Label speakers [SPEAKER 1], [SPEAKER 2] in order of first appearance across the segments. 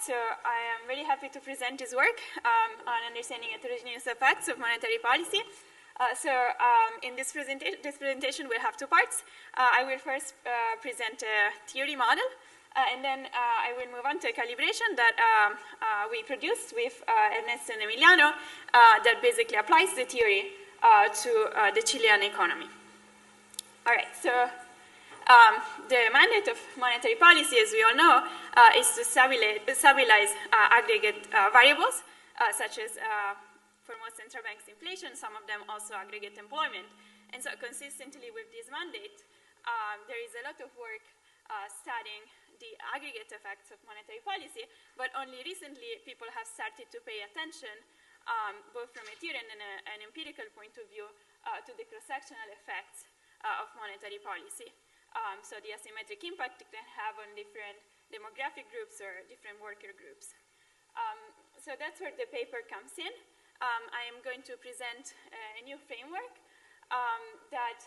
[SPEAKER 1] So I am very happy to present his work on understanding heterogeneous effects of monetary policy. In this presentation we'll have two parts. I will first present a theory model, and then I will move on to a calibration that we produced with Ernesto and Emiliano that basically applies the theory to the Chilean economy. All right, so the mandate of monetary policy, as we all know, is to stabilize aggregate variables, such as, for most central banks, inflation, some of them also aggregate employment. And so consistently with this mandate, there is a lot of work studying the aggregate effects of monetary policy, but only recently people have started to pay attention, both from a theory and an empirical point of view, to the cross-sectional effects of monetary policy. So the asymmetric impact it can have on different demographic groups or different worker groups. So that's where the paper comes in. I am going to present a new framework that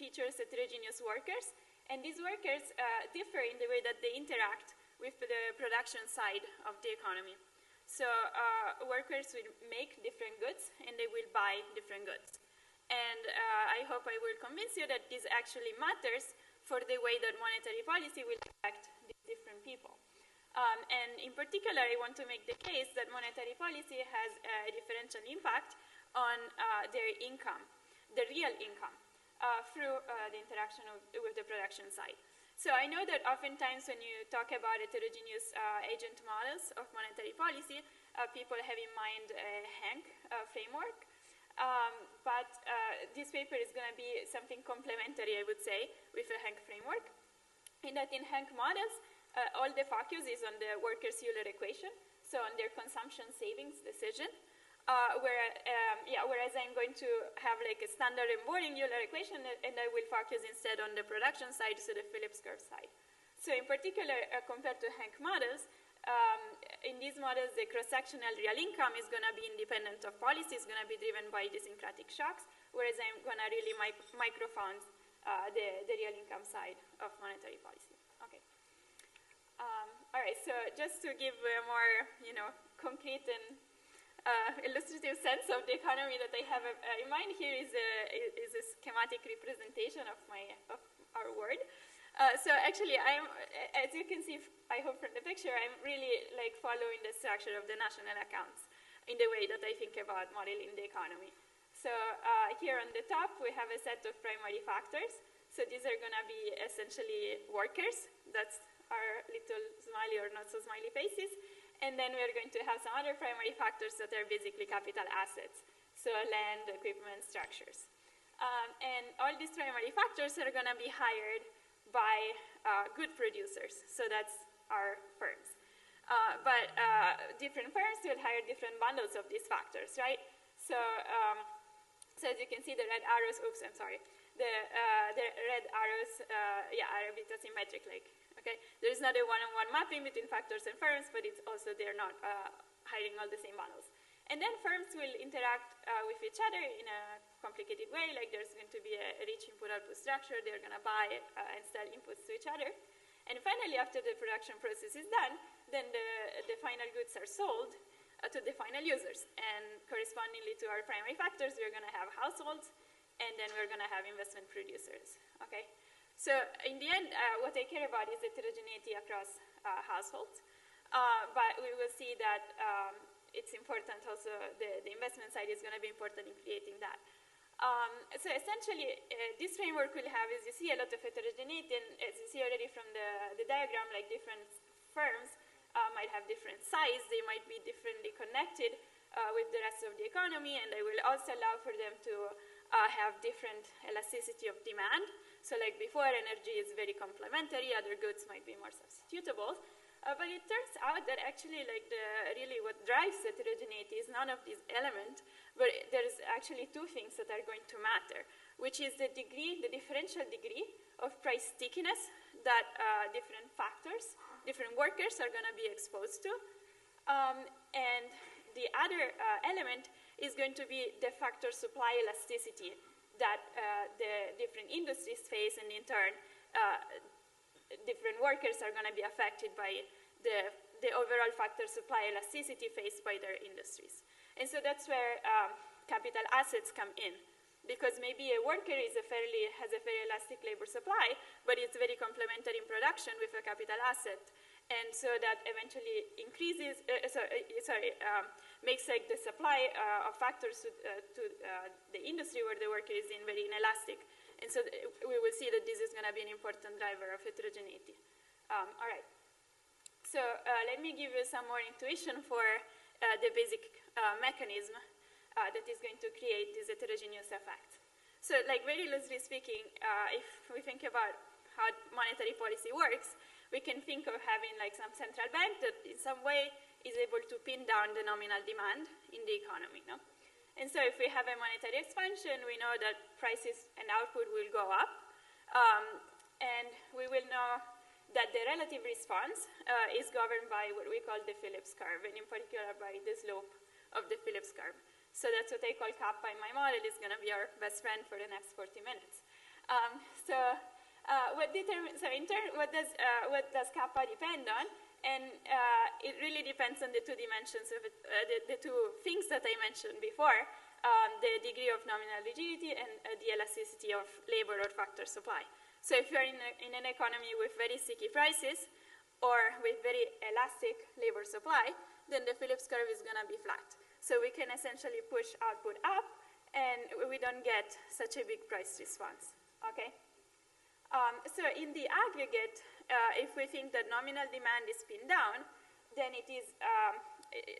[SPEAKER 1] features heterogeneous workers. And these workers differ in the way that they interact with the production side of the economy. So workers will make different goods and they will buy different goods. And I hope I will convince you that this actually matters for the way that monetary policy will affect these different people. And in particular, I want to make the case that monetary policy has a differential impact on their income, the real income, through the interaction with the production side. So I know that oftentimes when you talk about heterogeneous agent models of monetary policy, people have in mind a Hank framework. But this paper is going to be something complementary, I would say, with the Hank framework, in that in Hank models, all the focus is on the workers' Euler equation, so on their consumption savings decision, whereas I'm going to have like a standard and boring Euler equation, and I will focus instead on the production side, so the Phillips curve side. So in particular, compared to Hank models, in these models, the cross-sectional real income is going to be independent of policy, is going to be driven by idiosyncratic shocks, whereas I'm going to really microfound the real income side of monetary policy. Okay. All right, so just to give a more, concrete and illustrative sense of the economy that I have in mind, here is a schematic representation of our world. So actually, as you can see, I hope from the picture, I'm really like following the structure of the national accounts in the way that I think about modeling the economy. So here on the top, we have a set of primary factors. So these are going to be essentially workers. That's our little smiley or not so smiley faces. And then we're going to have some other primary factors that are basically capital assets. So land, equipment, structures. And all these primary factors are going to be hired by good producers, so that's our firms. But different firms will hire different bundles of these factors, right? So, so as you can see, the red arrows, oops, I'm sorry. The red arrows, are a bit asymmetric, like, okay? There's not a one-on-one mapping between factors and firms, but it's also they're not hiring all the same bundles. And then firms will interact with each other in a complicated way, like there's going to be a rich input-output structure, they're going to buy and sell inputs to each other. And finally, after the production process is done, then the final goods are sold to the final users. And correspondingly to our primary factors, we're going to have households, and then we're going to have investment producers, okay? So in the end, what I care about is heterogeneity across households, but we will see that it's important also, the investment side is going to be important in creating that. So essentially, this framework will have, as you see, a lot of heterogeneity, and as you see already from the diagram, like different firms might have different size, they might be differently connected with the rest of the economy, and I will also allow for them to have different elasticity of demand. So like before, energy is very complementary, other goods might be more substitutable. But it turns out that actually, like really what drives heterogeneity is none of these elements, but there's actually two things that are going to matter, which is the degree, the differential degree of price stickiness that different factors, different workers are going to be exposed to. And the other element is going to be the factor supply elasticity that the different industries face, and in turn, different workers are going to be affected by the the overall factor supply elasticity faced by their industries. And so that's where capital assets come in, because maybe a worker has a fairly elastic labor supply, but it's very complementary in production with a capital asset. And so that eventually increases, makes like the supply of factors to the industry where the worker is in very inelastic. And so we will see that this is going to be an important driver of heterogeneity. All right. So let me give you some more intuition for the basic mechanism that is going to create this heterogeneous effect. So like very loosely speaking, if we think about how monetary policy works, we can think of having like some central bank that in some way is able to pin down the nominal demand in the economy. No? And so if we have a monetary expansion, we know that prices and output will go up. And we will know that the relative response is governed by what we call the Phillips curve, and in particular by the slope of the Phillips curve. So that's what I call kappa in my model. Is going to be our best friend for the next 40 minutes. What does kappa depend on? And it really depends on the two dimensions of it, the two things that I mentioned before, the degree of nominal rigidity and the elasticity of labor or factor supply. So if you're in an economy with very sticky prices or with very elastic labor supply, then the Phillips curve is going to be flat. So we can essentially push output up, and we don't get such a big price response. Okay? So in the aggregate, if we think that nominal demand is pinned down, then it is,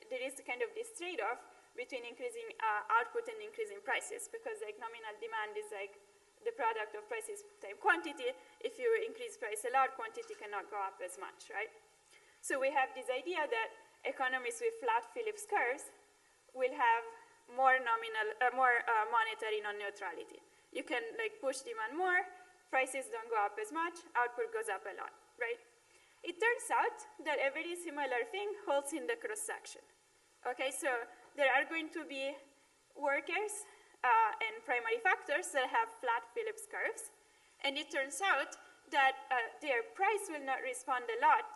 [SPEAKER 1] there is kind of this trade-off between increasing output and increasing prices, because like nominal demand is like the product of prices times quantity. If you increase price a lot, quantity cannot go up as much, right? So we have this idea that economies with flat Phillips curves will have more monetary non-neutrality. You can like push demand more, prices don't go up as much, output goes up a lot, right? It turns out that a very similar thing holds in the cross-section. Okay, so there are going to be workers and primary factors that have flat Phillips curves, and it turns out that their price will not respond a lot,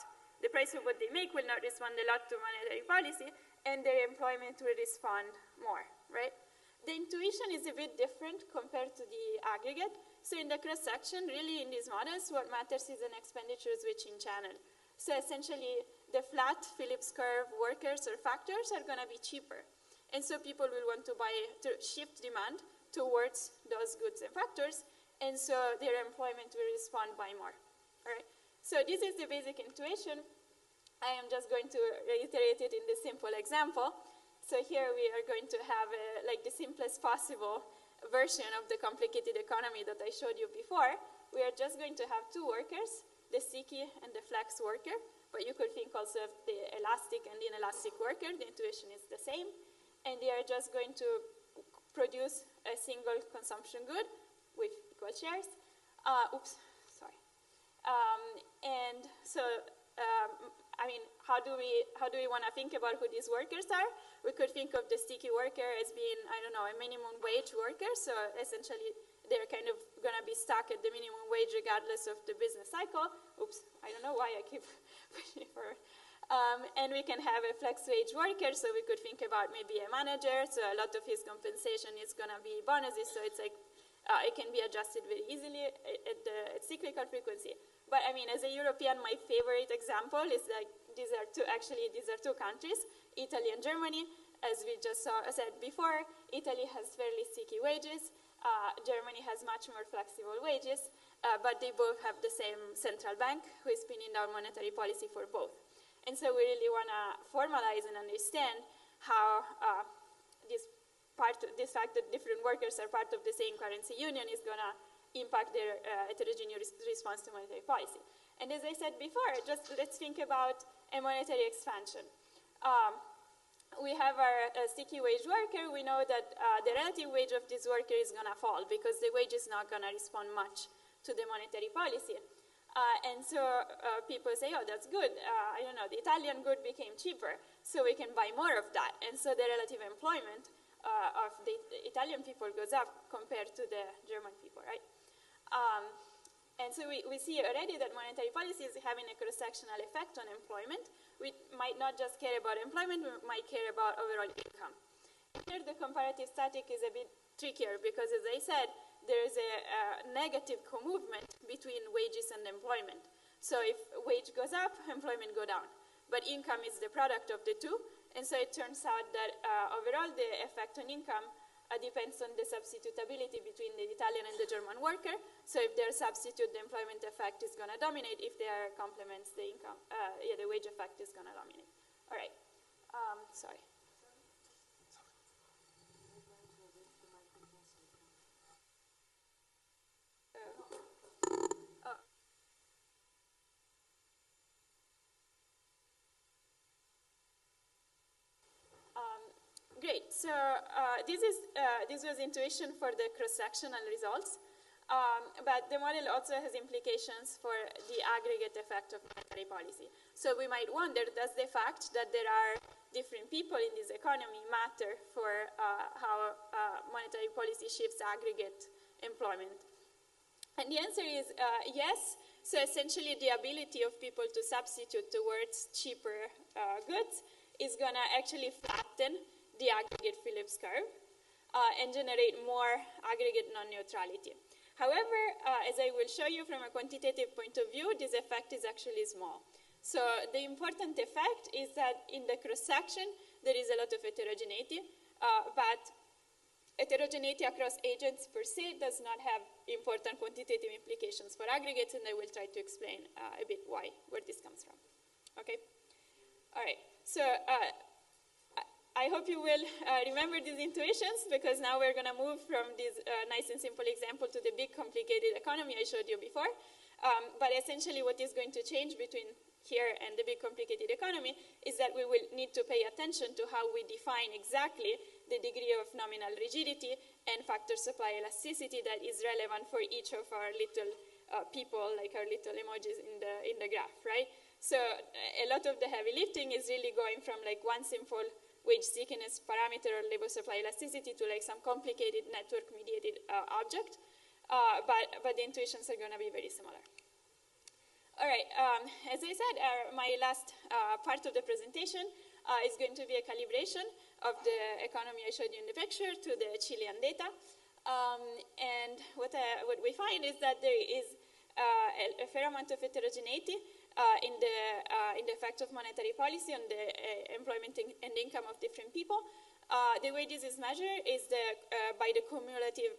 [SPEAKER 1] the price of what they make will not respond a lot to monetary policy, and their employment will respond more, right? The intuition is a bit different compared to the aggregate. So in the cross-section, really in these models, what matters is an expenditure switching channel. So essentially, the flat Phillips curve workers or factors are going to be cheaper. And so people will want to shift demand towards those goods and factors, and so their employment will respond by more. All right? So this is the basic intuition. I am just going to reiterate it in this simple example. So here we are going to have like the simplest possible version of the complicated economy that I showed you before. We are just going to have two workers, the sticky and the flex worker, but you could think also of the elastic and the inelastic worker. The intuition is the same. And they are just going to produce a single consumption good with equal shares. And so, I mean, how do we want to think about who these workers are? We could think of the sticky worker as being, I don't know, a minimum wage worker. So essentially, they're kind of going to be stuck at the minimum wage regardless of the business cycle. Oops, I don't know why I keep pushing forward. And we can have a flex wage worker, so we could think about maybe a manager, so a lot of his compensation is going to be bonuses, so it's like it can be adjusted very easily at cyclical frequency. But I mean, as a European, my favorite example is like these are two countries, Italy and Germany. As we just said before, Italy has fairly sticky wages. Germany has much more flexible wages, but they both have the same central bank who is pinning down monetary policy for both. And so we really want to formalize and understand how this fact that different workers are part of the same currency union is going to impact their heterogeneous response to monetary policy. And as I said before, just let's think about a monetary expansion. We have our sticky wage worker. We know that the relative wage of this worker is going to fall because the wage is not going to respond much to the monetary policy. And so people say, oh, that's good. I don't know, the Italian good became cheaper, so we can buy more of that. And so the relative employment of the Italian people goes up compared to the German people, right? And so we see already that monetary policy is having a cross-sectional effect on employment. We might not just care about employment, we might care about overall income. Here the comparative static is a bit trickier because, as I said, there is a negative co-movement between wages and employment. So if wage goes up, employment goes down. But income is the product of the two, and so it turns out that overall the effect on income depends on the substitutability between the Italian and the German worker. So if they're substitute, the employment effect is going to dominate. If they are complements, the income, the wage effect is going to dominate. All right. Sorry. Great. So this was intuition for the cross-sectional results, but the model also has implications for the aggregate effect of monetary policy. So we might wonder, does the fact that there are different people in this economy matter for how monetary policy shifts aggregate employment? And the answer is yes. So essentially, the ability of people to substitute towards cheaper goods is going to actually flatten the aggregate Phillips curve and generate more aggregate non-neutrality. However, as I will show you from a quantitative point of view, this effect is actually small. So the important effect is that in the cross-section, there is a lot of heterogeneity, but heterogeneity across agents per se does not have important quantitative implications for aggregates, and I will try to explain a bit where this comes from. Okay? All right. So I hope you will remember these intuitions, because now we're going to move from this nice and simple example to the big complicated economy I showed you before. But essentially what is going to change between here and the big complicated economy is that we will need to pay attention to how we define exactly the degree of nominal rigidity and factor supply elasticity that is relevant for each of our little people, like our little emojis in the graph, right? So a lot of the heavy lifting is really going from like one simple wage stickiness parameter or labor supply elasticity to like some complicated network mediated object, but the intuitions are going to be very similar. All right, as I said, my last part of the presentation is going to be a calibration of the economy I showed you in the picture to the Chilean data. And what we find is that there is a fair amount of heterogeneity in the effect of monetary policy on the employment and income of different people. The way this is measured is by the cumulative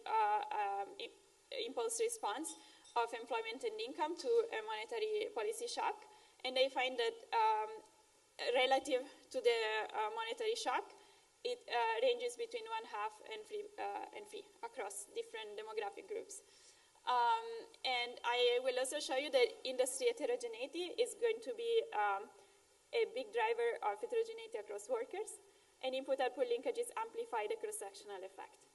[SPEAKER 1] impulse response of employment and income to a monetary policy shock. And they find that relative to the monetary shock, it ranges between 1/2 and 3 across different demographic groups. And I will also show you that industry heterogeneity is going to be a big driver of heterogeneity across workers, and input-output linkages amplify the cross-sectional effect.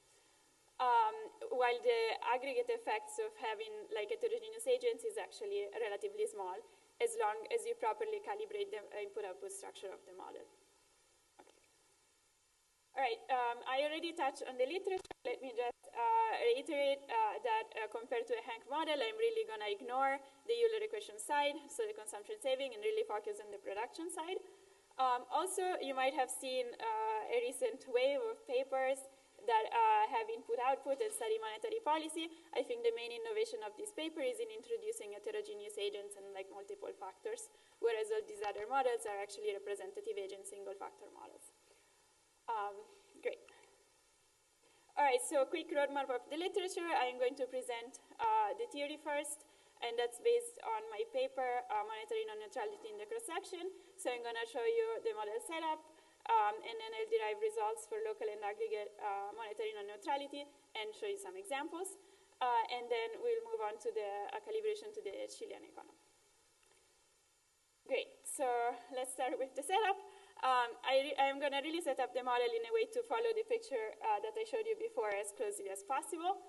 [SPEAKER 1] While the aggregate effects of having like heterogeneous agents is actually relatively small, as long as you properly calibrate the input-output structure of the model. Okay. All right, I already touched on the literature. Let me just reiterate that compared to a Hank model, I'm really going to ignore the Euler equation side, so the consumption saving, and really focus on the production side. Also, you might have seen a recent wave of papers that have input-output and study monetary policy. I think the main innovation of this paper is in introducing heterogeneous agents and like multiple factors, whereas all these other models are actually representative agent single-factor models. Great. All right, so a quick roadmap of the literature. I'm going to present the theory first, and that's based on my paper, Monetary Non-Neutrality in the Cross-Section. So I'm going to show you the model setup, and then I'll derive results for local and aggregate monetary non-neutrality and show you some examples. And then we'll move on to the calibration to the Chilean economy. Great, so let's start with the setup. I'm going to really set up the model in a way to follow the picture that I showed you before as closely as possible.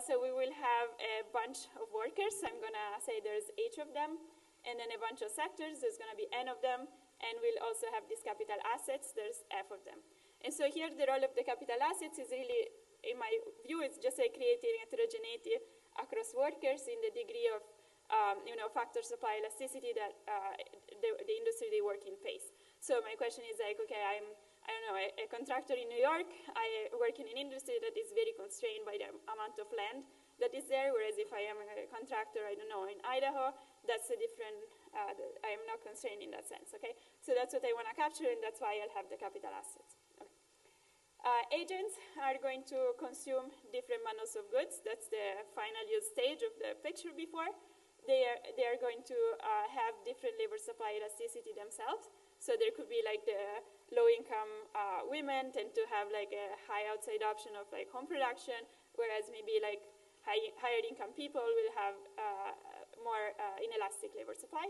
[SPEAKER 1] So we will have a bunch of workers. I'm going to say there's H of them, and then a bunch of sectors. There's going to be N of them, and we'll also have these capital assets. There's F of them. And so here the role of the capital assets is really, in my view, it's just like creating heterogeneity across workers in the degree of factor supply elasticity that the industry they work in pays. So my question is like, okay, I don't know, a contractor in New York, I work in an industry that is very constrained by the amount of land that is there, whereas if I am a contractor, I don't know, in Idaho, that's a different, I am not constrained in that sense, okay? So that's what I want to capture, and that's why I'll have the capital assets. Okay. Agents are going to consume different bundles of goods. That's the final use stage of the picture before. They are going to have different labor supply elasticity themselves. So there could be like the low-income women tend to have like a high outside option of like home production, whereas maybe like higher income people will have more inelastic labor supply.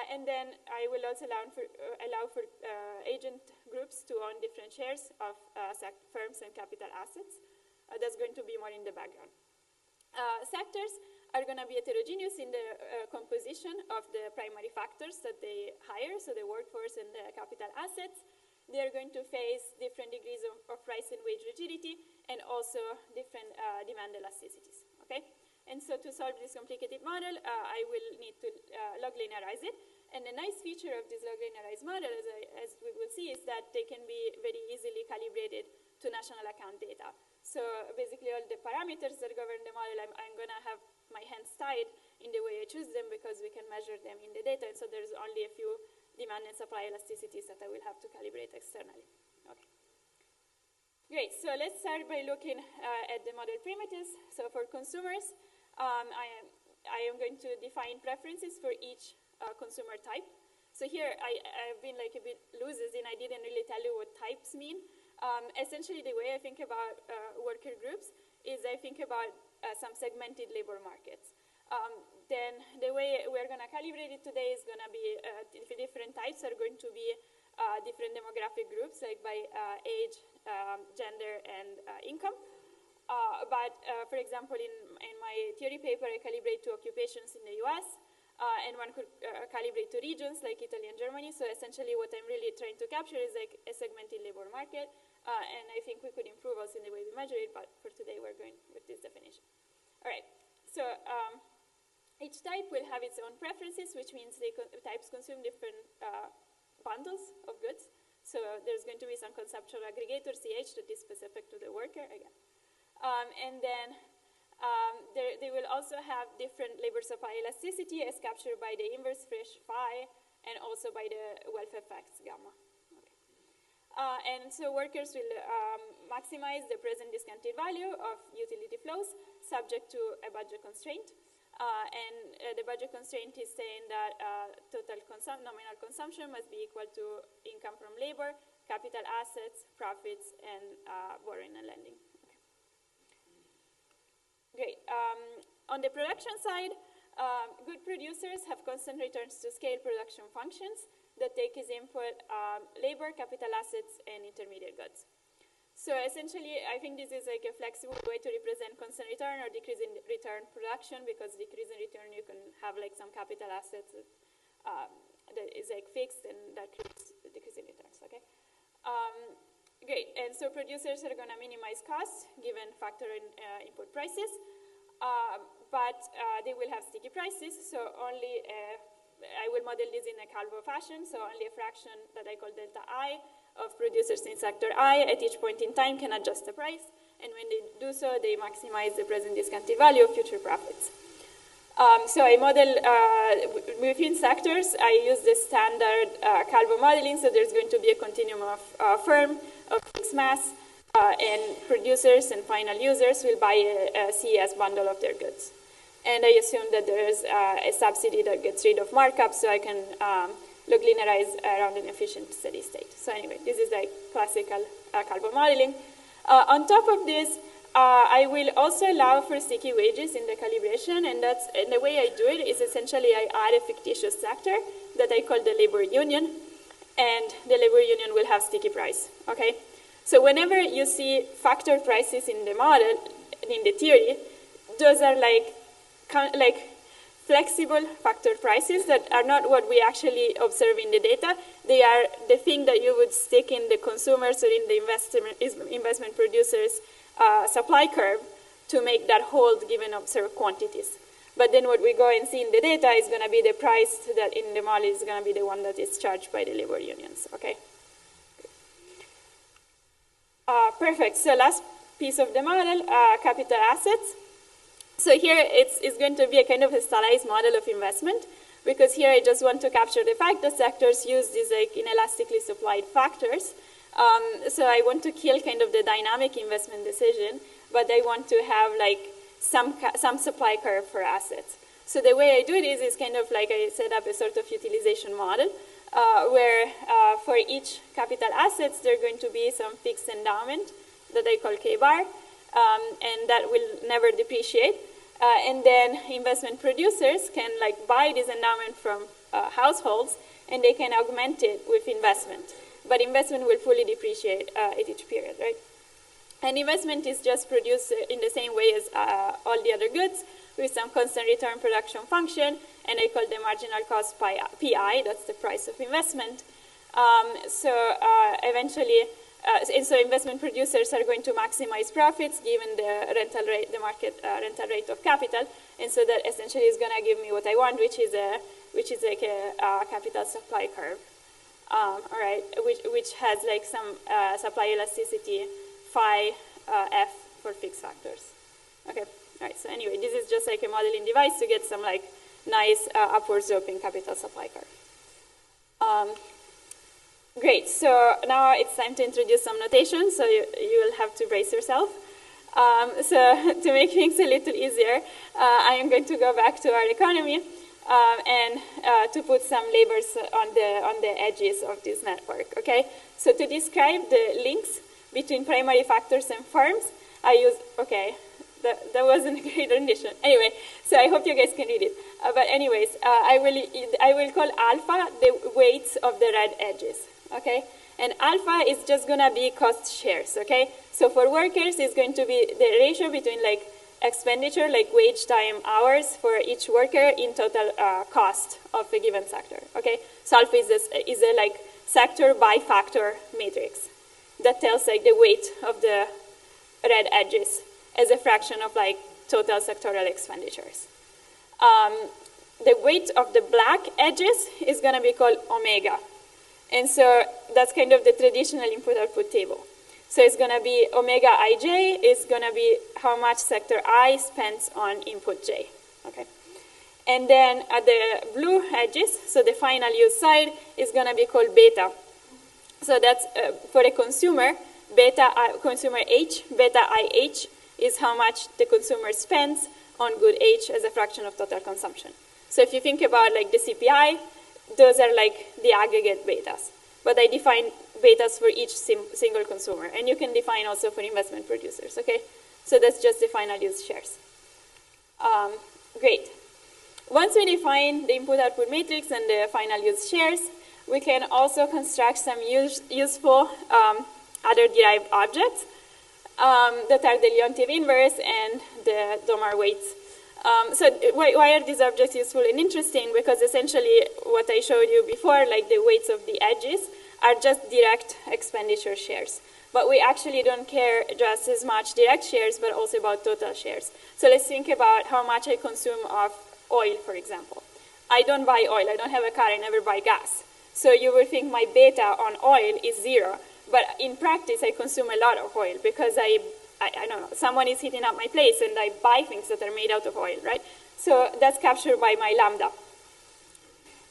[SPEAKER 1] And then I will also allow for agent groups to own different shares of firms and capital assets. That's going to be more in the background. Sectors are going to be heterogeneous in the composition of the primary factors that they hire, so the workforce and the capital assets. They are going to face different degrees of price and wage rigidity and also different demand elasticities, okay? And so to solve this complicated model, I will need to log linearize it. And the nice feature of this log linearized model, as we will see, is that they can be very easily calibrated to national account data. So basically all the parameters that govern the model, I'm going to have my hands tied in the way I choose them because we can measure them in the data. And so there's only a few demand and supply elasticities that I will have to calibrate externally. Okay. Great, so let's start by looking at the model primitives. So for consumers, I am going to define preferences for each consumer type. So here I've been like a bit loose, as in I didn't really tell you what types mean. Essentially the way I think about worker groups is I think about some segmented labor markets. Then the way we're going to calibrate it today is going to be different types are going to be different demographic groups, like by age, gender, and income. But for example, in my theory paper, I calibrate to occupations in the US, and one could calibrate to regions like Italy and Germany. So essentially what I'm really trying to capture is like a segmented labor market. And I think we could improve also in the way we measure it, but for today we're going with this definition. All right, so each type will have its own preferences, which means types consume different bundles of goods. So there's going to be some conceptual aggregator, CH, that is specific to the worker again. And then they will also have different labor supply elasticity as captured by the inverse Frisch phi and also by the wealth effects gamma. And so workers will maximize the present discounted value of utility flows subject to a budget constraint. And the budget constraint is saying that total nominal consumption must be equal to income from labor, capital assets, profits, and borrowing and lending. Okay. Great. On the production side, good producers have constant returns to scale production functions that take as input labor, capital assets, and intermediate goods. So essentially, I think this is like a flexible way to represent constant return or decrease in return production, because decrease in return, you can have like some capital assets that is like fixed, and that creates the decrease in returns, okay? Great, and so producers are gonna minimize costs given factor in input prices, but they will have sticky prices, so only I will model this in a Calvo fashion, so only a fraction that I call delta I of producers in sector I at each point in time can adjust the price, and when they do so, they maximize the present discounted value of future profits. So I model within sectors, I use the standard Calvo modeling, so there's going to be a continuum of firm, of fixed mass, and producers and final users will buy a CES bundle of their goods. And I assume that there is a subsidy that gets rid of markup, so I can log linearize around an efficient steady state. So anyway, this is like classical Calvo modeling. On top of this, I will also allow for sticky wages in the calibration, and the way I do it is essentially I add a fictitious sector that I call the labor union, and the labor union will have sticky price, okay? So whenever you see factor prices in the model, in the theory, those are like flexible factor prices that are not what we actually observe in the data. They are the thing that you would stick in the consumers or in the investment producers' supply curve to make that hold given observed quantities. But then what we go and see in the data is going to be the price that in the model is going to be the one that is charged by the labor unions, okay? Perfect, so last piece of the model, capital assets. So here it's going to be a kind of a stylized model of investment, because here I just want to capture the fact that sectors use these like inelastically supplied factors. So I want to kill kind of the dynamic investment decision, but I want to have like some supply curve for assets. So the way I do this is kind of like I set up a sort of utilization model where for each capital assets there are going to be some fixed endowment that I call K-bar, and that will never depreciate. And then investment producers can like buy this endowment from households, and they can augment it with investment. But investment will fully depreciate at each period, right? And investment is just produced in the same way as all the other goods, with some constant return production function, and I call the marginal cost PI, that's the price of investment. Eventually, and so investment producers are going to maximize profits given the rental rate, the market rental rate of capital, and so that essentially is going to give me what I want, which is like a capital supply curve, all right, which has like some supply elasticity phi f for fixed factors. Okay, all right. So anyway, this is just like a modeling device to get some like nice upward sloping capital supply curve. Great, so now it's time to introduce some notation, so you will have to brace yourself. So to make things a little easier, I am going to go back to our economy and to put some labels on the edges of this network, okay? So to describe the links between primary factors and firms, I use, okay, that wasn't a great rendition. Anyway, so I hope you guys can read it. But anyways, I will call alpha the weights of the red edges. Okay, and alpha is just going to be cost shares, okay? So for workers, it's going to be the ratio between like expenditure, like wage time hours for each worker in total cost of a given sector, okay? So alpha is a like sector by factor matrix that tells like the weight of the red edges as a fraction of like total sectoral expenditures. The weight of the black edges is going to be called omega. And so that's kind of the traditional input-output table. So it's going to be omega ij is going to be how much sector I spends on input j. Okay. And then at the blue edges, so the final use side is going to be called beta. So that's for a consumer, beta consumer h, beta ih is how much the consumer spends on good h as a fraction of total consumption. So if you think about like the CPI, those are like the aggregate betas. But I define betas for each single consumer. And you can define also for investment producers, okay? So that's just the final use shares. Great. Once we define the input-output matrix and the final use shares, we can also construct some useful other derived objects that are the Leontief inverse and the Domar weights. So why are these objects useful and interesting? Because essentially what I showed you before, like the weights of the edges, are just direct expenditure shares. But we actually don't care just as much direct shares, but also about total shares. So let's think about how much I consume of oil, for example. I don't buy oil. I don't have a car. I never buy gas. So you will think my beta on oil is 0. But in practice, I consume a lot of oil because I don't know, someone is heating up my place and I buy things that are made out of oil, right? So that's captured by my lambda.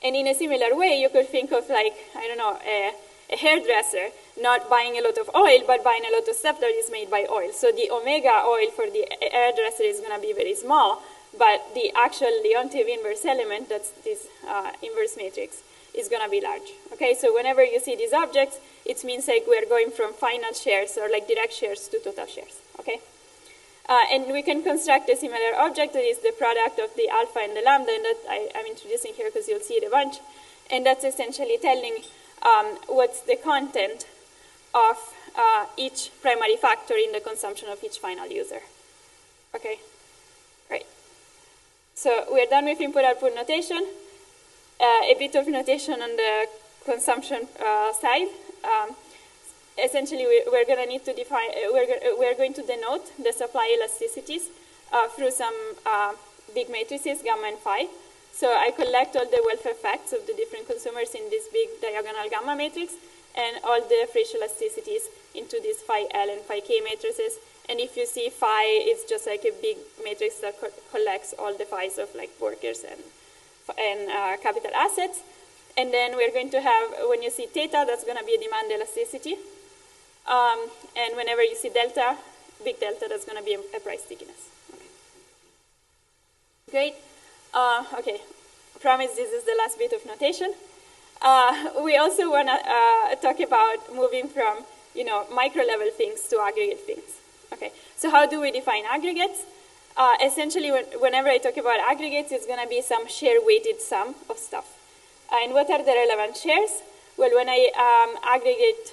[SPEAKER 1] And in a similar way, you could think of like, I don't know, a hairdresser not buying a lot of oil, but buying a lot of stuff that is made by oil. So the omega oil for the hairdresser is going to be very small, but the actual Leontief inverse element, that's this inverse matrix, is going to be large. Okay, so whenever you see these objects, it means like we're going from final shares or like direct shares to total shares. Okay, and we can construct a similar object that is the product of the alpha and the lambda, and that I'm introducing here because you'll see it a bunch. And that's essentially telling what's the content of each primary factor in the consumption of each final user. Okay, great. So we're done with input-output notation. A bit of notation on the consumption side. Essentially, we're going to need to define. We're going to denote the supply elasticities through some big matrices, gamma and phi. So I collect all the welfare facts of the different consumers in this big diagonal gamma matrix, and all the Frisch elasticities into these phi L and phi K matrices. And if you see phi, it's just like a big matrix that collects all the phis of like workers and capital assets. And then we're going to have, when you see theta, that's going to be a demand elasticity. And whenever you see delta, big delta, that's going to be a price stickiness. Okay. Great. Okay. Promise this is the last bit of notation. We also want to talk about moving from, micro level things to aggregate things. Okay. So how do we define aggregates? Essentially, whenever I talk about aggregates, it's going to be some share-weighted sum of stuff. And what are the relevant shares? Well, when I aggregate,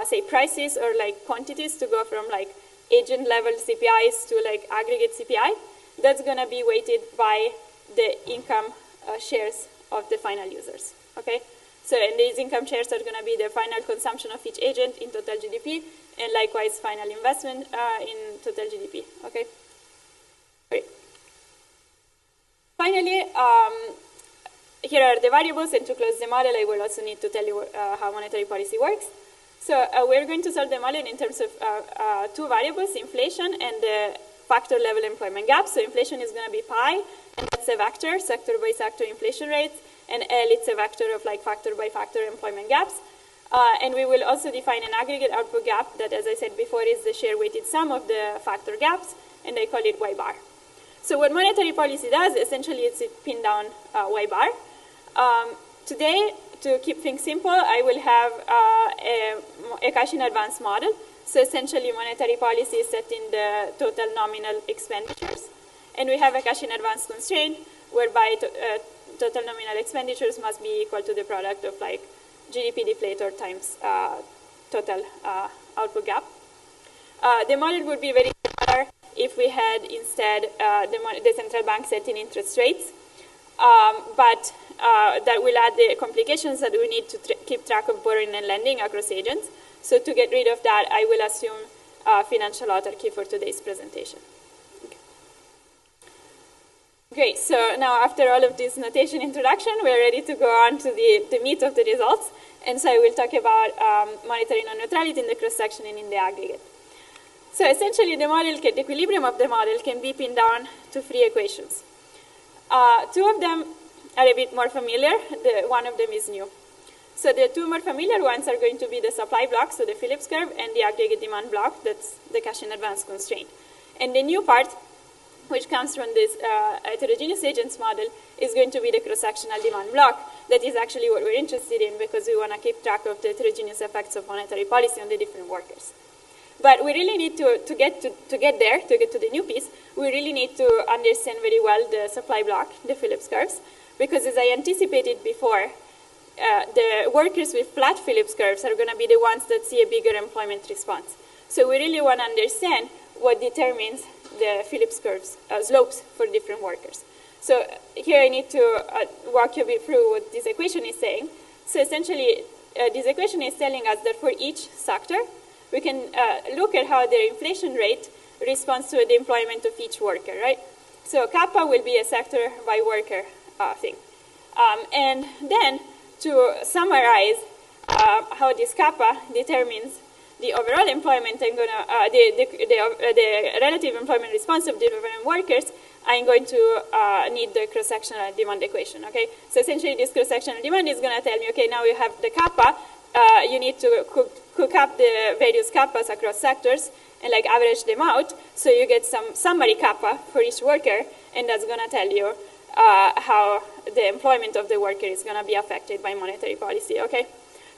[SPEAKER 1] say, prices or like quantities to go from like agent-level CPIs to like aggregate CPI, that's going to be weighted by the income shares of the final users. Okay. So, and these income shares are going to be the final consumption of each agent in total GDP, and likewise final investment in total GDP. Okay. Great. Finally, here are the variables, and to close the model, I will also need to tell you how monetary policy works. So we're going to solve the model in terms of two variables, inflation and the factor level employment gap. So inflation is going to be pi, and that's a vector, sector by sector inflation rates, and L, it's a vector of like factor by factor employment gaps. And we will also define an aggregate output gap that, as I said before, is the share-weighted sum of the factor gaps, and I call it Y bar. So what monetary policy does, essentially, is it pin down Y bar. Today, to keep things simple, I will have a cash in advance model. So essentially, monetary policy is setting the total nominal expenditures. And we have a cash in advance constraint, whereby total nominal expenditures must be equal to the product of like GDP deflator times total output gap. The model would be very similar if we had instead the central bank setting interest rates, but that will add the complications that we need to keep track of borrowing and lending across agents. So to get rid of that, I will assume financial autarky for today's presentation. Great, so now after all of this notation introduction, we're ready to go on to the meat of the results. And so I will talk about monetary non-neutrality in the cross-section and in the aggregate. So essentially, the equilibrium of the model can be pinned down to three equations. Two of them are a bit more familiar. One of them is new. So the two more familiar ones are going to be the supply block, so the Phillips curve, and the aggregate demand block, that's the cash in advance constraint. And the new part, which comes from this heterogeneous agents model, is going to be the cross-sectional demand block. That is actually what we're interested in, because we want to keep track of the heterogeneous effects of monetary policy on the different workers. But we really need to get to the new piece, we really need to understand very well the supply block, the Phillips curves, because as I anticipated before, the workers with flat Phillips curves are going to be the ones that see a bigger employment response. So we really want to understand what determines the Phillips curves slopes for different workers. So here I need to walk you a bit through what this equation is saying. So essentially, this equation is telling us that for each sector, we can look at how their inflation rate responds to the employment of each worker, right? So kappa will be a sector by worker thing. And then to summarize how this kappa determines the overall employment, I'm going to the relative employment response of different workers, I'm going to need the cross-sectional demand equation, okay? So essentially, this cross-sectional demand is going to tell me, okay, now you have the kappa, you need to cook up the various kappas across sectors and like average them out, so you get some summary kappa for each worker, and that's going to tell you how the employment of the worker is going to be affected by monetary policy, okay?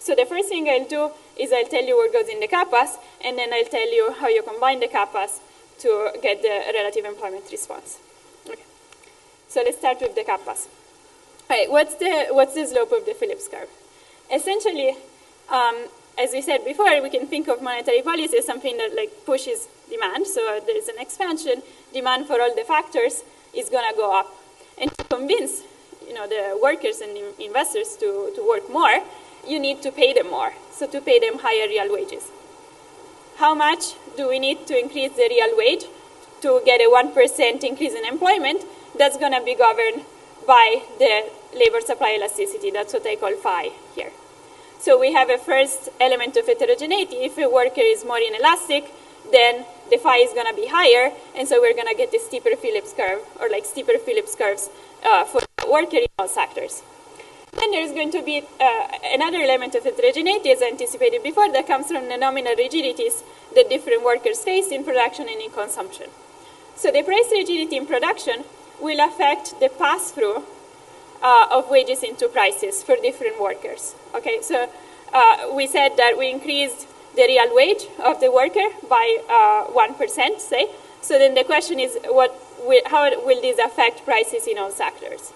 [SPEAKER 1] So the first thing I'll do is I'll tell you what goes in the kappas, and then I'll tell you how you combine the kappas to get the relative employment response. Okay. So let's start with the kappas. All right, what's the slope of the Phillips curve? Essentially, as we said before, we can think of monetary policy as something that like pushes demand. So there is an expansion. Demand for all the factors is going to go up. And to convince the workers and investors to work more, you need to pay them more. So to pay them higher real wages. How much do we need to increase the real wage to get a 1% increase in employment? that's going to be governed by the labor supply elasticity. That's what I call phi here. So we have a first element of heterogeneity. If a worker is more inelastic, then the phi is going to be higher, and so we're going to get a steeper Phillips curve, or like steeper Phillips curves for the worker in all sectors. Then there's going to be another element of heterogeneity, as anticipated before, that comes from the nominal rigidities that different workers face in production and in consumption. So the price rigidity in production will affect the pass-through of wages into prices for different workers. Okay, so we said that we increased the real wage of the worker by 1%, say. So then the question is, how will this affect prices in all sectors?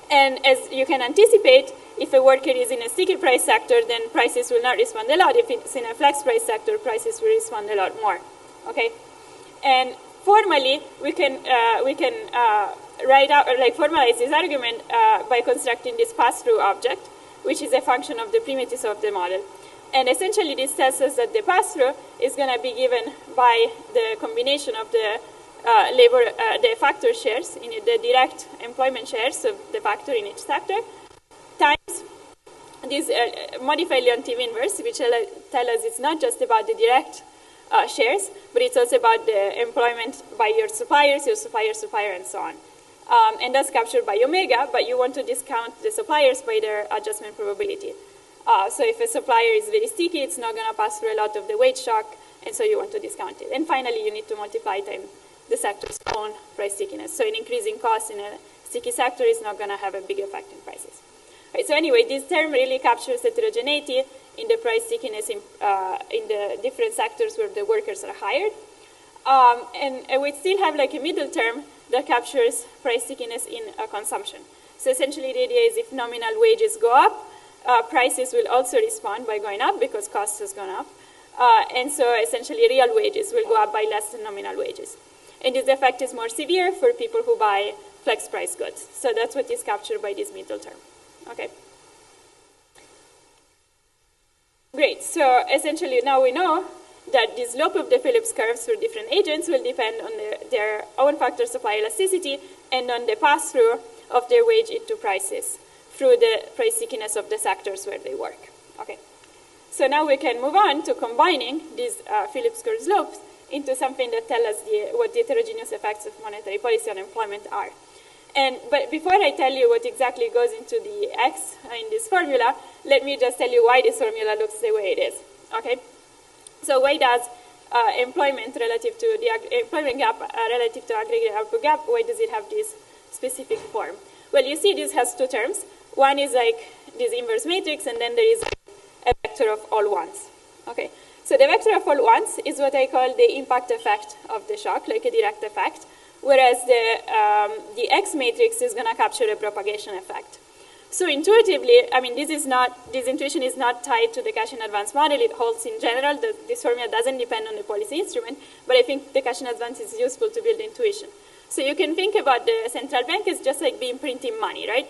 [SPEAKER 1] And as you can anticipate, if a worker is in a sticky price sector, then prices will not respond a lot. If it's in a flex price sector, prices will respond a lot more. Okay, and formally we can write out, or like formalize this argument by constructing this pass-through object, which is a function of the primitives of the model. And essentially this tells us that the pass-through is going to be given by the combination of the the factor shares, in the direct employment shares of the factor in each sector, times this modified Leontief inverse, which tell us it's not just about the direct shares, but it's also about the employment by your supplier, and so on. And that's captured by omega, but you want to discount the suppliers by their adjustment probability. So if a supplier is very sticky, it's not going to pass through a lot of the wage shock, and so you want to discount it. And finally, you need to multiply times the sector's own price stickiness. So an increasing cost in a sticky sector is not going to have a big effect in prices. Right, so anyway, this term really captures heterogeneity in the price stickiness in the different sectors where the workers are hired. And we still have like a middle term that captures price stickiness in consumption. So essentially the idea is if nominal wages go up, prices will also respond by going up because cost has gone up. And so essentially real wages will go up by less than nominal wages. And this effect is more severe for people who buy flex price goods. So that's what is captured by this middle term. Okay. Great. So essentially now we know that the slope of the Phillips curves for different agents will depend on their own factor supply elasticity and on the pass-through of their wage into prices through the price stickiness of the sectors where they work. Okay. So now we can move on to combining these Phillips curve slopes into something that tells us what the heterogeneous effects of monetary policy on employment are. But before I tell you what exactly goes into the X in this formula, let me just tell you why this formula looks the way it is. Okay? So why does employment relative to the employment gap relative to aggregate output gap, why does it have this specific form? Well, you see this has two terms. One is like this inverse matrix, and then there is a vector of all ones. Okay? So the vector of all ones is what I call the impact effect of the shock, like a direct effect, whereas the X matrix is going to capture a propagation effect. So intuitively, I mean, this intuition is not tied to the cash in advance model. It holds in general. This formula doesn't depend on the policy instrument, but I think the cash in advance is useful to build intuition. So you can think about the central bank as just like being printing money, right?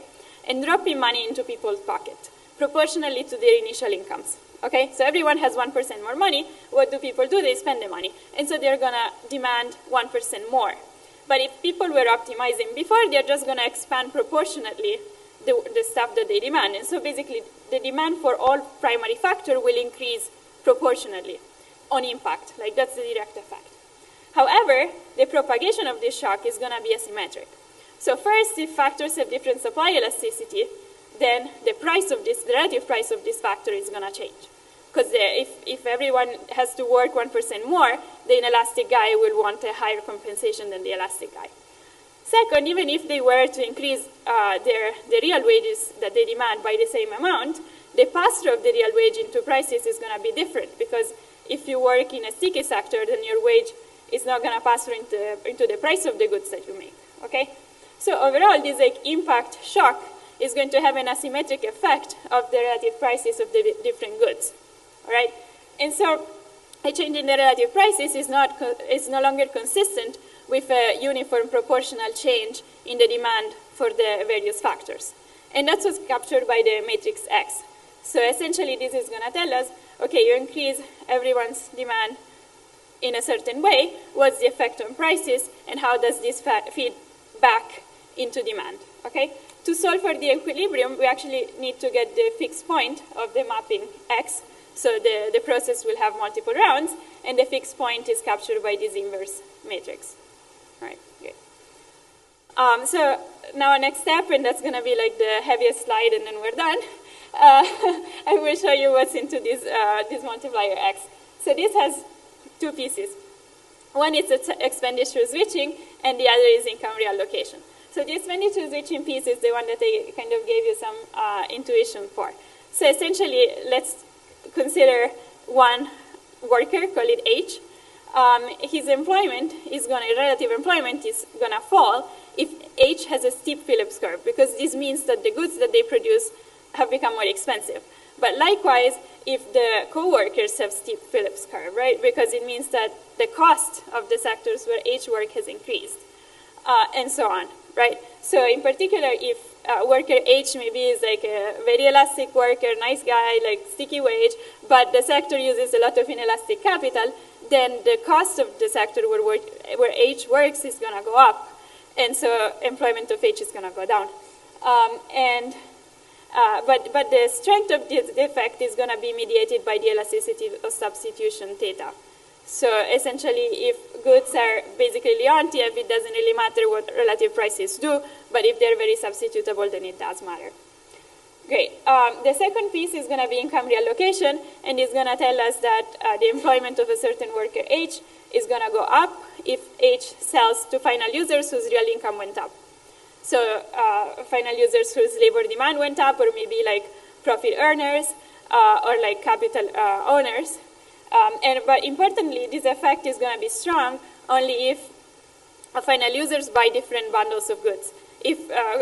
[SPEAKER 1] And dropping money into people's pocket, proportionally to their initial incomes. Okay, so everyone has 1% more money. What do people do? They spend the money. And so they're going to demand 1% more. But if people were optimizing before, they're just going to expand proportionately the stuff that they demand. And so basically, the demand for all primary factor will increase proportionally on impact. Like that's the direct effect. However, the propagation of this shock is going to be asymmetric. So first, if factors have different supply elasticity, then the relative price of this factor is going to change. Because if everyone has to work 1% more, the inelastic guy will want a higher compensation than the elastic guy. Second, even if they were to increase the real wages that they demand by the same amount, the pass-through of the real wage into prices is going to be different. Because if you work in a sticky sector, then your wage is not going to pass through into the price of the goods that you make. Okay? So overall, this impact shock is going to have an asymmetric effect of the relative prices of the different goods. All right? And so a change in the relative prices is no longer consistent with a uniform proportional change in the demand for the various factors. And that's what's captured by the matrix X. So essentially, this is going to tell us, okay, you increase everyone's demand in a certain way. What's the effect on prices, and how does this feed back into demand, okay? To solve for the equilibrium, we actually need to get the fixed point of the mapping X. So the process will have multiple rounds, and the fixed point is captured by this inverse matrix. All right, good. So now our next step, and that's going to be like the heaviest slide, and then we're done. I will show you what's into this multiplier X. So this has two pieces. One is expenditure switching, and the other is income reallocation. So the expenditure switching piece is the one that I kind of gave you some intuition for. So essentially, let's consider one worker, call it H. His employment is relative employment is gonna fall if H has a steep Phillips curve, because this means that the goods that they produce have become more expensive. But likewise, if the co-workers have steep Phillips curve, right? Because it means that the cost of the sectors where H work has increased, and so on, right? So in particular, if worker H maybe is like a very elastic worker, nice guy, like sticky wage, but the sector uses a lot of inelastic capital, then the cost of the sector where H works is going to go up, and so employment of H is going to go down. But the strength of this effect is going to be mediated by the elasticity of substitution theta. So essentially, if goods are basically Leontief, it doesn't really matter what relative prices do, but if they're very substitutable, then it does matter. Great. The second piece is going to be income reallocation, and it's going to tell us that the employment of a certain worker H is going to go up if H sells to final users whose real income went up. So final users whose labor demand went up, or maybe like profit earners, or like capital owners. But importantly, this effect is going to be strong only if final users buy different bundles of goods. If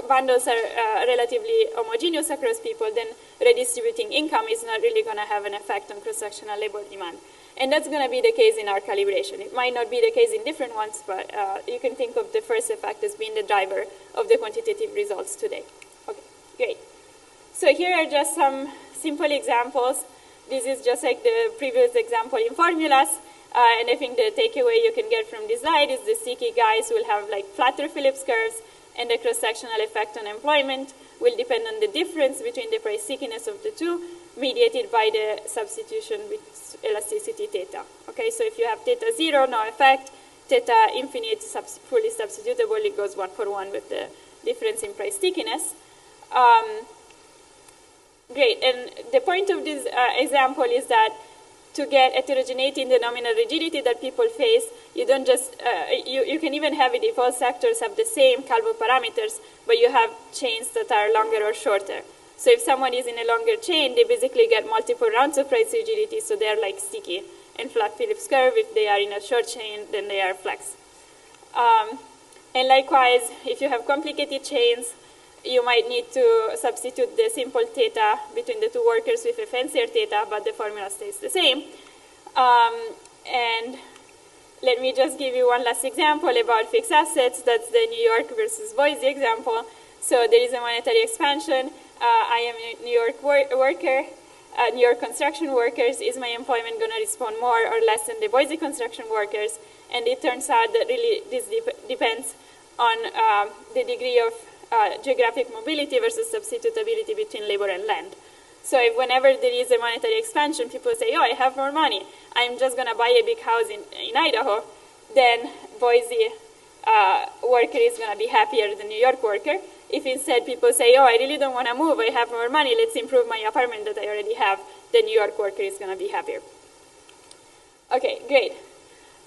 [SPEAKER 1] bundles are relatively homogeneous across people, then redistributing income is not really going to have an effect on cross-sectional labor demand. And that's going to be the case in our calibration. It might not be the case in different ones, but you can think of the first effect as being the driver of the quantitative results today. Okay, great. So here are just some simple examples. This is just like the previous example in formulas. And I think the takeaway you can get from this slide is the sticky guys will have like flatter Phillips curves, and the cross-sectional effect on employment will depend on the difference between the price stickiness of the two, mediated by the substitution with elasticity theta. Okay, so if you have theta 0, no effect, theta infinite, fully substitutable, it goes 1 for 1 with the difference in price stickiness. Great, and the point of this example is that to get heterogeneity in the nominal rigidity that people face, you don't just, you can even have it if all sectors have the same Calvo parameters, but you have chains that are longer or shorter. So if someone is in a longer chain, they basically get multiple rounds of price rigidity, so they're like sticky and flat Phillips curve. If they are in a short chain, then they are flex. And likewise, if you have complicated chains, you might need to substitute the simple theta between the two workers with a fancier theta, but the formula stays the same. And let me just give you one last example about fixed assets. That's the New York versus Boise example. So there is a monetary expansion. I am a New York worker. New York construction workers. Is my employment going to respond more or less than the Boise construction workers? And it turns out that really this depends on the degree of geographic mobility versus substitutability between labor and land. So if whenever there is a monetary expansion, people say, oh, I have more money, I'm just going to buy a big house in Idaho, then Boise worker is going to be happier than New York worker. If instead people say, oh, I really don't want to move, I have more money, let's improve my apartment that I already have, the New York worker is going to be happier. Okay, great.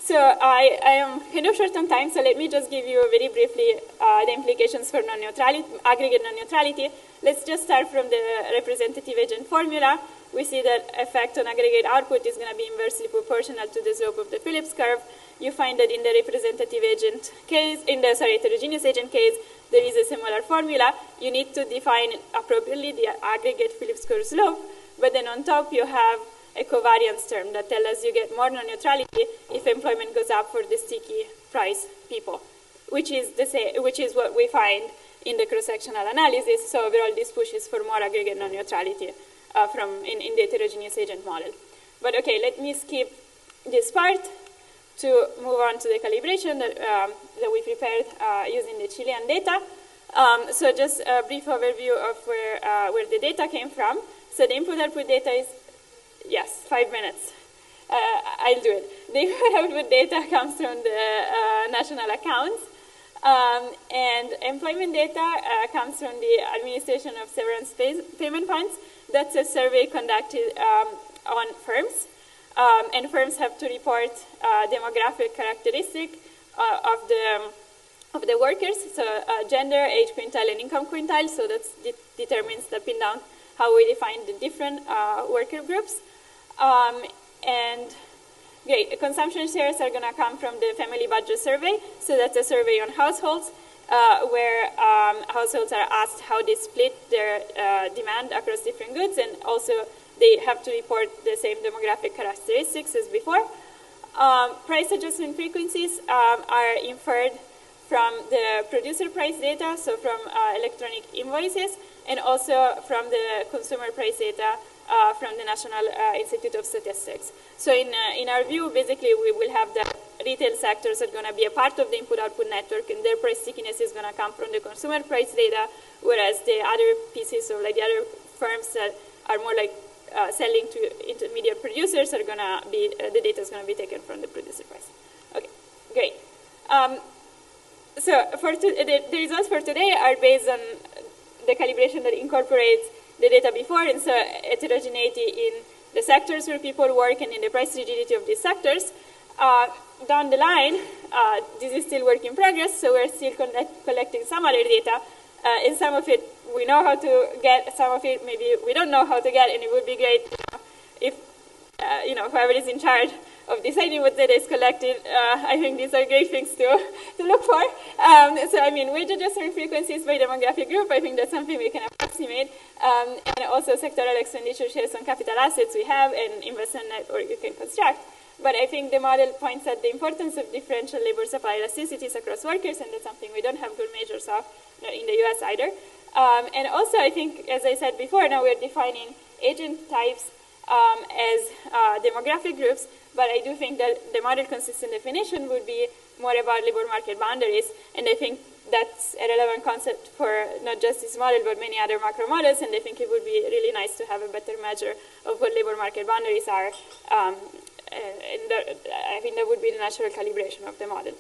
[SPEAKER 1] So I am kind of short on time, so let me just give you very briefly the implications for non-neutrality, aggregate non-neutrality. Let's just start from the representative agent formula. We see that effect on aggregate output is going to be inversely proportional to the slope of the Phillips curve. You find that in the representative agent case, in the heterogeneous agent case, there is a similar formula. You need to define appropriately the aggregate Phillips curve slope, but then on top you have a covariance term that tells us you get more non-neutrality if employment goes up for the sticky price people, which is what we find in the cross-sectional analysis. So overall, this pushes for more aggregate non-neutrality in the heterogeneous agent model. But okay, let me skip this part to move on to the calibration that we prepared using the Chilean data. So just a brief overview of where the data came from. So the input-output data is, yes, 5 minutes. I'll do it. The input-output data comes from the national accounts. And employment data comes from the administration of severance payment funds. That's a survey conducted on firms. And firms have to report demographic characteristic of the workers, so gender, age quintile, and income quintile. So that determines the pin down how we define the different worker groups. And great, consumption shares are going to come from the family budget survey. So that's a survey on households where households are asked how they split their demand across different goods, and also they have to report the same demographic characteristics as before. Price adjustment frequencies are inferred from the producer price data, so from electronic invoices, and also from the consumer price data from the National Institute of Statistics. So in our view, basically, we will have the retail sectors are going to be a part of the input-output network, and their price stickiness is going to come from the consumer price data, whereas the other pieces, or like the other firms that are more like selling to intermediate producers, are going to be, the data is going to be taken from the producer price. Okay, great. So the results for today are based on the calibration that incorporates the data before, and so heterogeneity in the sectors where people work and in the price rigidity of these sectors. Down the line, this is still work in progress, so we're still collecting some other data. And some of it we know how to get, some of it maybe we don't know how to get, and it would be great if whoever is in charge of deciding what data is collected. I think these are great things to look for. So I mean, wage adjustment frequencies by demographic group, I think that's something we can approximate. And also sectoral expenditure shares on capital assets we have, and investment network you can construct. But I think the model points at the importance of differential labor supply elasticities across workers, and that's something we don't have good measures of in the US either. And also, I think, as I said before, now we're defining agent types as demographic groups, but I do think that the model consistent definition would be more about labor market boundaries, and I think that's a relevant concept for not just this model, but many other macro models, and I think it would be really nice to have a better measure of what labor market boundaries are. And I think that would be the natural calibration of the model.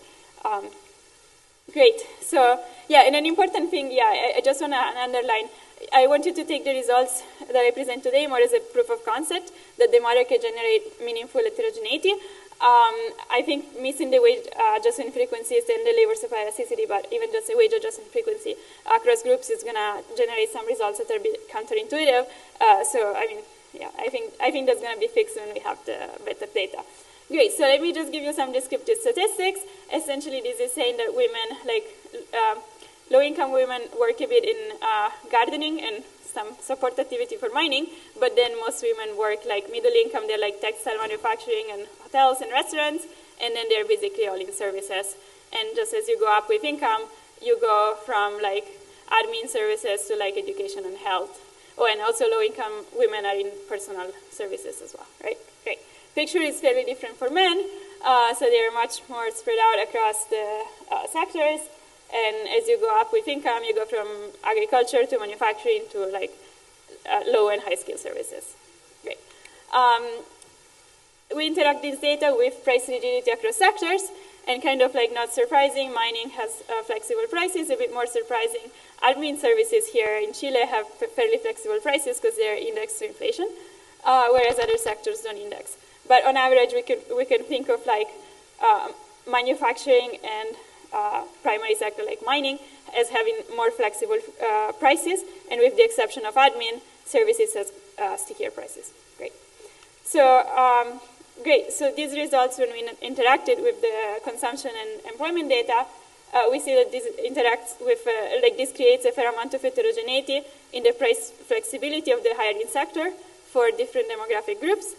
[SPEAKER 1] Great. So, yeah, and an important thing, I just want to underline, I want you to take the results that I present today more as a proof of concept that the model can generate meaningful heterogeneity. I think missing the wage adjustment frequencies and the labor supply elasticity, but even just the wage adjustment frequency across groups is going to generate some results that are a bit counterintuitive. So, I mean, yeah, I think that's going to be fixed when we have the better data. Great, so let me just give you some descriptive statistics. Essentially, this is saying that women, like low-income women, work a bit in gardening and some support activity for mining, but then most women work like middle income. They're like textile manufacturing and hotels and restaurants, and then they're basically all in services. And just as you go up with income, you go from like admin services to like education and health. Oh, and also low-income women are in personal services as well, right? Great. Picture is fairly different for men, so they're much more spread out across the sectors. And as you go up with income, you go from agriculture to manufacturing to like low and high skill services. Great. We interact this data with price rigidity across sectors, and kind of like not surprising, mining has flexible prices. A bit more surprising, admin services here in Chile have fairly flexible prices because they're indexed to inflation, whereas other sectors don't index. But on average, we can think of like manufacturing and primary sector like mining as having more flexible prices, and with the exception of admin, services has stickier prices. Great. So great. So these results, when we interacted with the consumption and employment data, we see that this interacts with, like this creates a fair amount of heterogeneity in the price flexibility of the hiring sector for different demographic groups.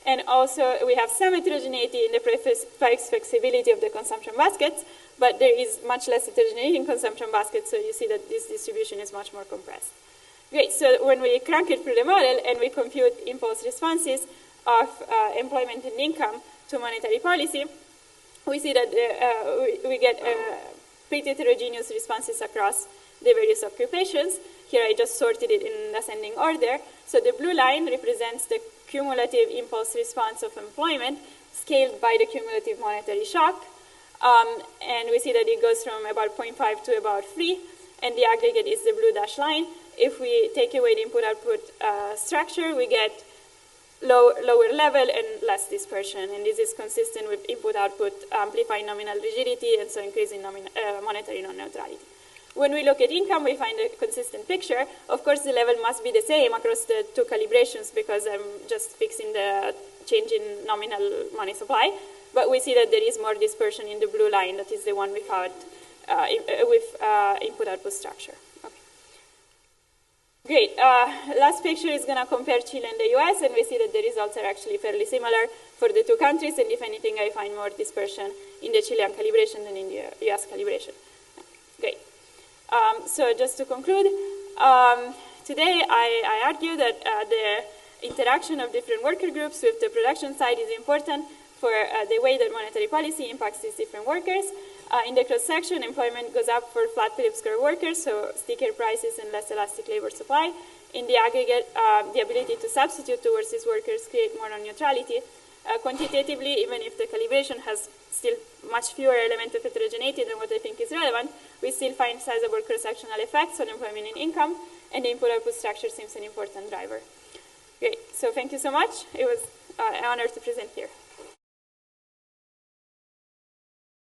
[SPEAKER 1] And also, we have some heterogeneity in the price flexibility of the consumption baskets, but there is much less heterogeneity in consumption baskets, so you see that this distribution is much more compressed. Great, so when we crank it through the model and we compute impulse responses of employment and income to monetary policy, we see that we get pretty heterogeneous responses across the various occupations. Here I just sorted it in ascending order. So the blue line represents the cumulative impulse response of employment scaled by the cumulative monetary shock. And we see that it goes from about 0.5 to about 3, and the aggregate is the blue dashed line. If we take away the input-output structure, we get lower level and less dispersion, and this is consistent with input-output amplifying nominal rigidity and so increasing monetary non-neutrality. When we look at income, we find a consistent picture. Of course, the level must be the same across the two calibrations because I'm just fixing the change in nominal money supply. But we see that there is more dispersion in the blue line. That is the one without with input-output structure. Okay. Great. Last picture is going to compare Chile and the US, and we see that the results are actually fairly similar for the two countries. And if anything, I find more dispersion in the Chilean calibration than in the US calibration. Great. So just to conclude, today I argue that the interaction of different worker groups with the production side is important for the way that monetary policy impacts these different workers. In the cross-section, employment goes up for flat Phillips curve workers, so stickier prices and less elastic labor supply. In the aggregate, the ability to substitute towards these workers create more non-neutrality. Quantitatively, even if the calibration has still much fewer elements of heterogeneity than what I think is relevant, we still find sizable cross-sectional effects on employment and income, and the input-output structure seems an important driver. Great, so thank you so much. It was an honor to present here.